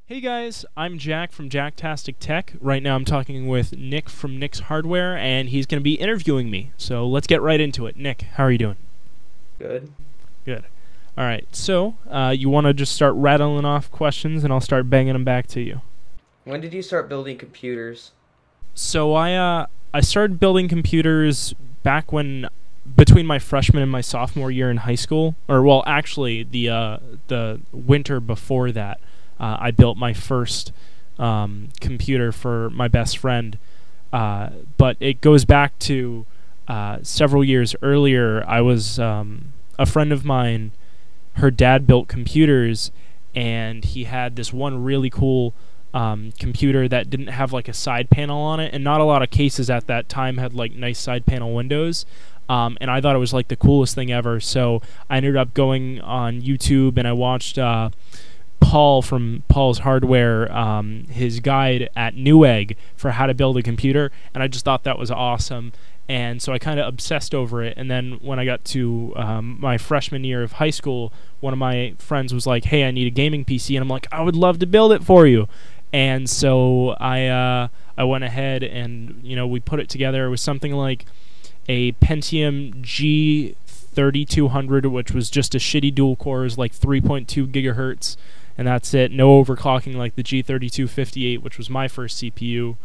Hey guys, I'm Jack from JacktasticTech. Right now I'm talking with Nick from Nick's Hardware, and he's going to be interviewing me. So let's get right into it. Nick, how are you doing? Good. Good. All right, so you want to just start rattling off questions, and I'll start banging them back to you. When did you start building computers? So I started building computers back when between my freshman and my sophomore year in high school, or well, actually the winter before that. I built my first computer for my best friend, but it goes back to several years earlier. I was a friend of mine. Her dad built computers, and he had this one really cool computer that didn't have like a side panel on it, and not a lot of cases at that time had like nice side panel windows. And I thought it was like the coolest thing ever. So I ended up going on YouTube and I watched Paul from Paul's Hardware, his guide at Newegg for how to build a computer, and I just thought that was awesome. And so I kind of obsessed over it. And then when I got to my freshman year of high school, one of my friends was like, "Hey, I need a gaming PC," and I'm like, "I would love to build it for you." And so I went ahead and we put it together. It was something like a Pentium G3200, which was just a shitty dual cores, like 3.2 gigahertz. And that's it. No overclocking like the G3258, which was my first CPU,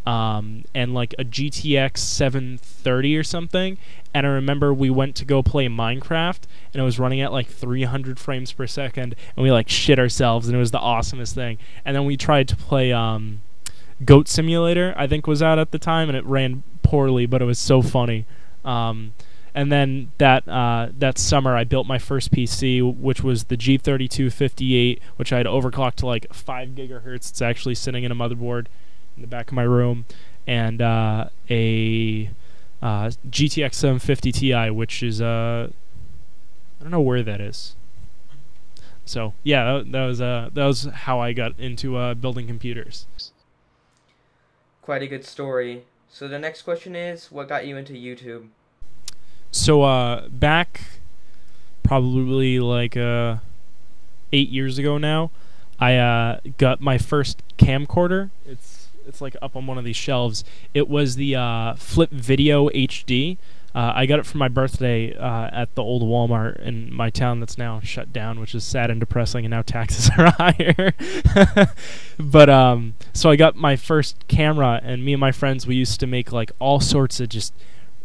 and like a GTX 730 or something. And I remember we went to go play Minecraft, and it was running at like 300 frames per second, and we like shit ourselves, and it was the awesomest thing. And then we tried to play Goat Simulator, I think was out at the time, and it ran poorly, but it was so funny. And then that summer, I built my first PC, which was the G3258, which I had overclocked to like 5 gigahertz. It's actually sitting in a motherboard in the back of my room, and a GTX 750 Ti, which is I don't know where that is. So yeah, that was how I got into building computers. Quite a good story. So the next question is, what got you into YouTube? So back probably like 8 years ago now, I got my first camcorder. It's like up on one of these shelves. It was the Flip Video HD. I got it for my birthday at the old Walmart in my town that's now shut down, which is sad and depressing, and now taxes are higher. But so I got my first camera, and me and my friends, we used to make like all sorts of just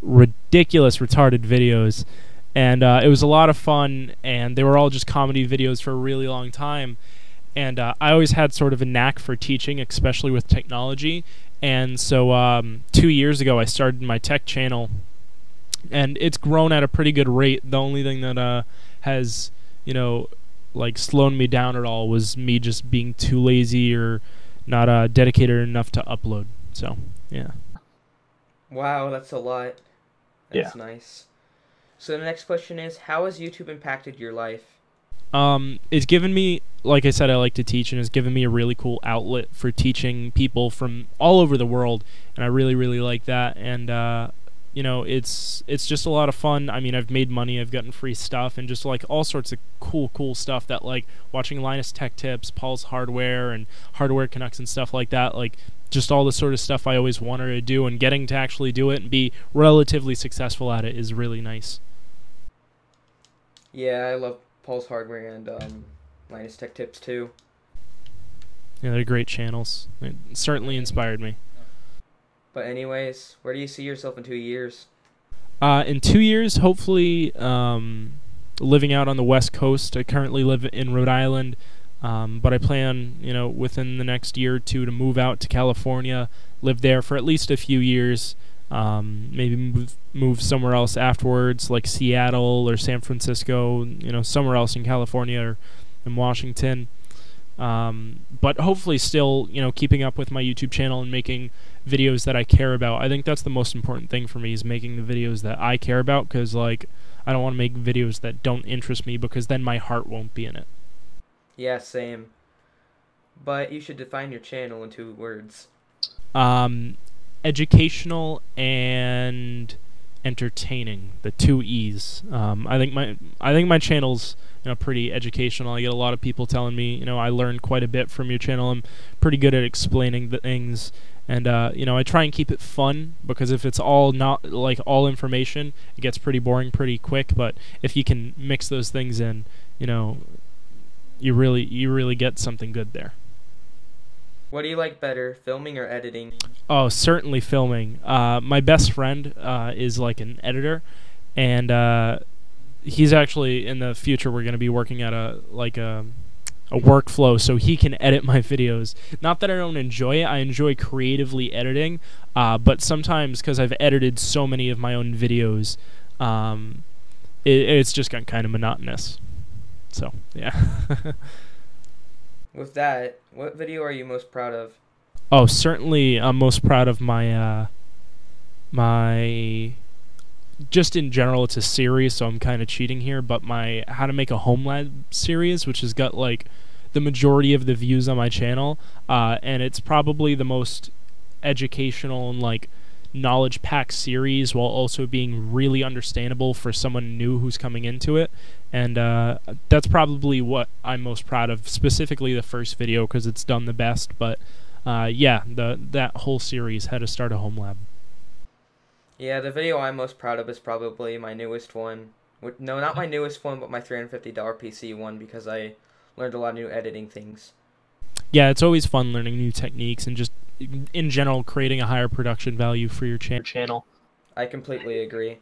ridiculous retarded videos, and it was a lot of fun, and they were all just comedy videos for a really long time. And I always had sort of a knack for teaching, especially with technology. And so 2 years ago I started my tech channel, and it's grown at a pretty good rate. The only thing that has like slowed me down at all was me just being too lazy or not dedicated enough to upload. So yeah. Wow, that's a lot. Yeah. That's nice. So the next question is, how has YouTube impacted your life? It's given me, like I said, I like to teach, and it's given me a really cool outlet for teaching people from all over the world, and I really, really like that. And it's just a lot of fun. I mean, I've made money, I've gotten free stuff, and just like all sorts of cool stuff that, like watching Linus Tech Tips, Paul's Hardware, and Hardware Canucks and stuff like that, like just all the sort of stuff I always wanted to do, and getting to actually do it and be relatively successful at it is really nice. Yeah, I love Paul's Hardware and Linus Tech Tips too. Yeah, they're great channels. It certainly inspired me. But anyways, where do you see yourself in 2 years? In 2 years, hopefully living out on the West Coast. I currently live in Rhode Island, but I plan, within the next year or two to move out to California, live there for at least a few years, maybe move somewhere else afterwards, like Seattle or San Francisco, somewhere else in California or in Washington. But hopefully still, keeping up with my YouTube channel and making videos that I care about. I think that's the most important thing for me, is making the videos that I care about, because like I don't want to make videos that don't interest me, because then my heart won't be in it. Yeah, same. But you should define your channel in 2 words. Educational and entertaining. The two E's. I think my channel's pretty educational. I get a lot of people telling me I learned quite a bit from your channel. I'm pretty good at explaining the things, and I try and keep it fun, because if it's all not like all information, it gets pretty boring pretty quick. But if you can mix those things in, you really get something good there. What do you like better, filming or editing? Oh, certainly filming. My best friend is like an editor, and he's actually, in the future, we're going to be working at a workflow so he can edit my videos. Not that I don't enjoy it. I enjoy creatively editing, but sometimes, because I've edited so many of my own videos, it's just gotten kind of monotonous. So, yeah. With that, what video are you most proud of? Oh, certainly I'm most proud of my just in general, it's a series, so I'm kind of cheating here, but my How to Make a Home Lab series, which has got like the majority of the views on my channel, and it's probably the most educational and like knowledge-packed series, while also being really understandable for someone new who's coming into it. And that's probably what I'm most proud of, specifically the first video, because it's done the best. But yeah, that whole series, How to Start a Home Lab. Yeah, the video I'm most proud of is probably my newest one. No, not my newest one, but my $350 PC one, because I learned a lot of new editing things. Yeah, it's always fun learning new techniques and just, in general, creating a higher production value for your channel. I completely agree.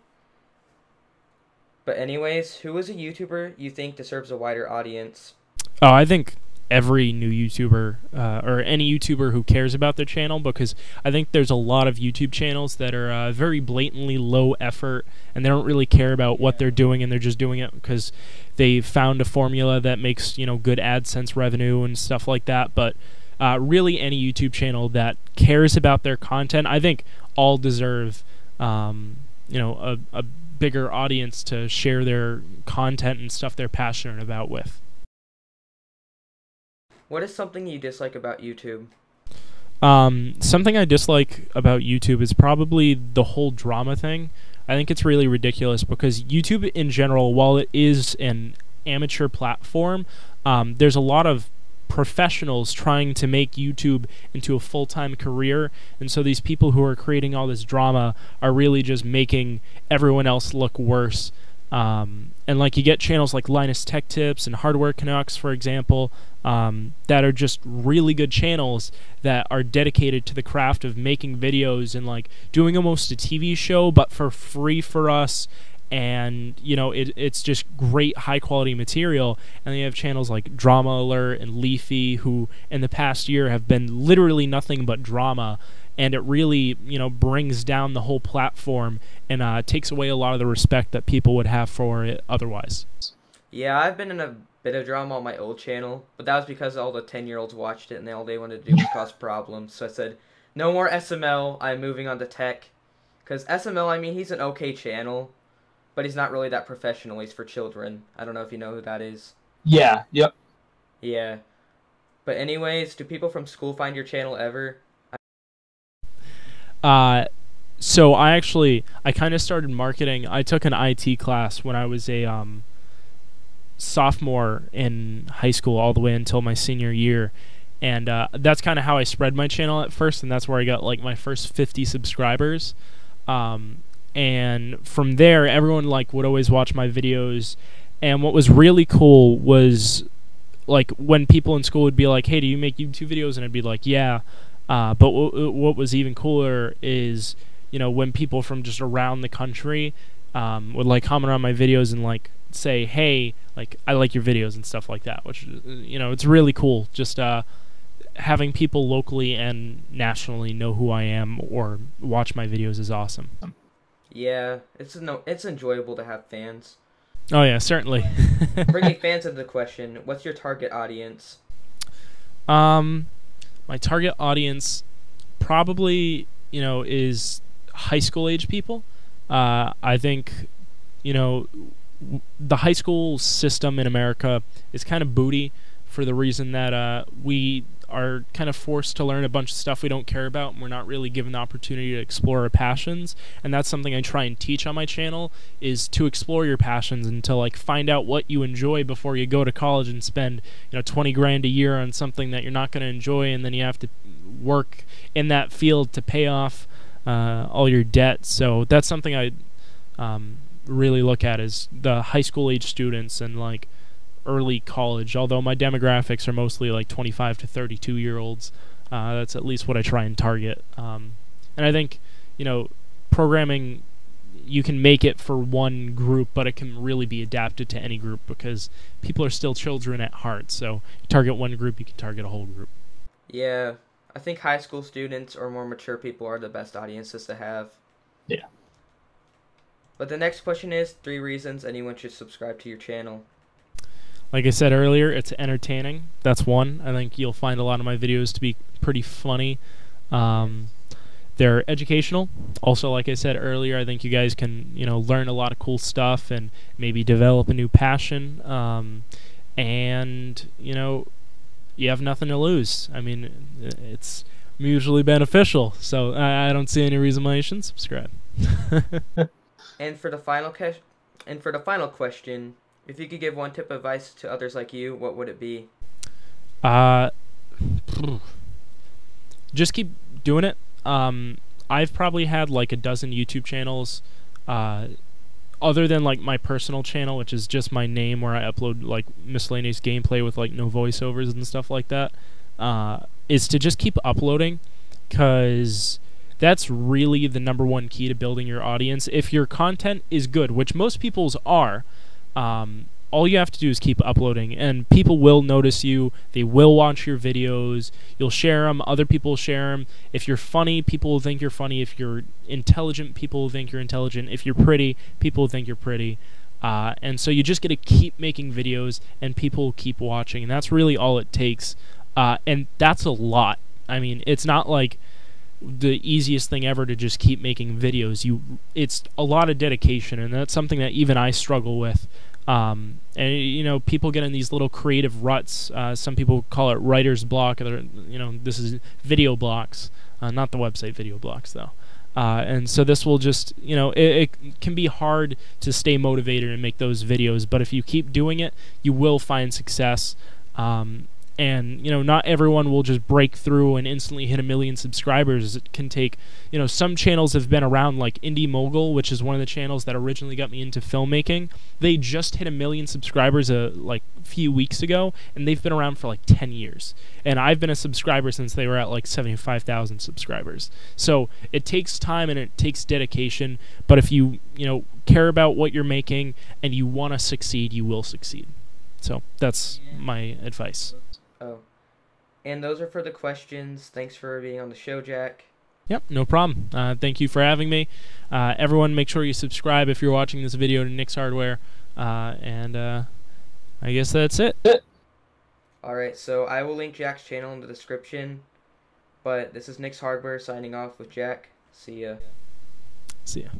But anyways, who is a YouTuber you think deserves a wider audience? Oh, I think every new YouTuber, or any YouTuber who cares about their channel, because I think there's a lot of YouTube channels that are very blatantly low effort, and they don't really care about what they're doing, and they're just doing it because they found a formula that makes good AdSense revenue and stuff like that. But really, any YouTube channel that cares about their content, I think all deserve a bigger audience to share their content and stuff they're passionate about with. What is something you dislike about YouTube? Something I dislike about YouTube is probably the whole drama thing. I think it's really ridiculous, because YouTube in general, while it is an amateur platform, there's a lot of professionals trying to make YouTube into a full-time career, and so these people who are creating all this drama are really just making everyone else look worse. And like, you get channels like Linus Tech Tips and Hardware Canucks, for example, that are just really good channels that are dedicated to the craft of making videos and like doing almost a TV show, but for free for us. And it's just great high quality material. And then you have channels like Drama Alert and Leafy, who in the past year have been literally nothing but drama, and it really brings down the whole platform and takes away a lot of the respect that people would have for it otherwise. Yeah, I've been in a bit of drama on my old channel, but that was because all the 10-year-olds watched it and all they wanted to do was cause problems. So I said, no more SML, I'm moving on to tech. Because SML, I mean, he's an okay channel, but he's not really that professional. He's for children. I don't know if you know who that is. Yeah, yep. Yeah. But anyways, do people from school find your channel ever? So I kind of started marketing. I took an IT class when I was a sophomore in high school all the way until my senior year. And that's kind of how I spread my channel at first, and that's where I got like my first 50 subscribers. And from there, everyone like would always watch my videos. And what was really cool was like when people in school would be like, "Hey, do you make YouTube videos?" And I'd be like, "Yeah." But what was even cooler is, when people from just around the country would like comment on my videos and like say, "Hey, like I like your videos" and stuff like that, which it's really cool. Just having people locally and nationally know who I am or watch my videos is awesome. Yeah, it's enjoyable to have fans. Oh yeah, certainly. Bringing fans into the question, what's your target audience? My target audience probably, is high school age people. I think, the high school system in America is kind of booty for the reason that are kind of forced to learn a bunch of stuff we don't care about, and we're not really given the opportunity to explore our passions. And that's something I try and teach on my channel, is to explore your passions and to like find out what you enjoy before you go to college and spend 20 grand a year on something that you're not going to enjoy, and then you have to work in that field to pay off all your debt. So that's something I really look at, is the high school age students and like early college, although my demographics are mostly like 25 to 32 year olds. That's at least what I try and target. And I think programming, you can make it for one group, but it can really be adapted to any group because people are still children at heart. So you target one group, you can target a whole group. Yeah, I think high school students or more mature people are the best audiences to have. Yeah. But the next question is 3 reasons anyone should subscribe to your channel. Like I said earlier, it's entertaining. That's one. I think you'll find a lot of my videos to be pretty funny. They're educational. Also, like I said earlier, I think you guys can, learn a lot of cool stuff and maybe develop a new passion. And, you have nothing to lose. I mean, it's mutually beneficial. So I don't see any reason why you shouldn't subscribe. And for the final question, if you could give one tip of advice to others like you, what would it be? Just keep doing it. I've probably had like a dozen YouTube channels, other than like my personal channel, which is just my name, where I upload like miscellaneous gameplay with like no voiceovers and stuff like that. Is to just keep uploading, because that's really the #1 key to building your audience. If your content is good, which most people's are, all you have to do is keep uploading, and people will notice you. They will watch your videos. You'll share them. Other people share them. If you're funny, people will think you're funny. If you're intelligent, people will think you're intelligent. If you're pretty, people will think you're pretty. And so you just got to keep making videos, and people will keep watching. And that's really all it takes. And that's a lot. I mean, it's not like the easiest thing ever to just keep making videos. It's a lot of dedication, and that's something that even I struggle with. And people get in these little creative ruts. Some people call it writer's block. Or, this is video blocks, not the website video blocks though. And so this will just, it can be hard to stay motivated and make those videos. But if you keep doing it, you will find success. And, not everyone will just break through and instantly hit 1 million subscribers. It can take, some channels have been around, like Indie Mogul, which is one of the channels that originally got me into filmmaking. They just hit 1 million subscribers like a few weeks ago, and they've been around for like 10 years. And I've been a subscriber since they were at like 75,000 subscribers. So it takes time and it takes dedication, but if you, care about what you're making and you want to succeed, you will succeed. So that's my advice. Oh. And those are for the questions. Thanks for being on the show, Jack. Yep, no problem. Thank you for having me. Everyone, make sure you subscribe if you're watching this video to Nick's Hardware. And I guess that's it. Alright, so I will link Jack's channel in the description. But this is Nick's Hardware signing off with Jack. See ya. See ya.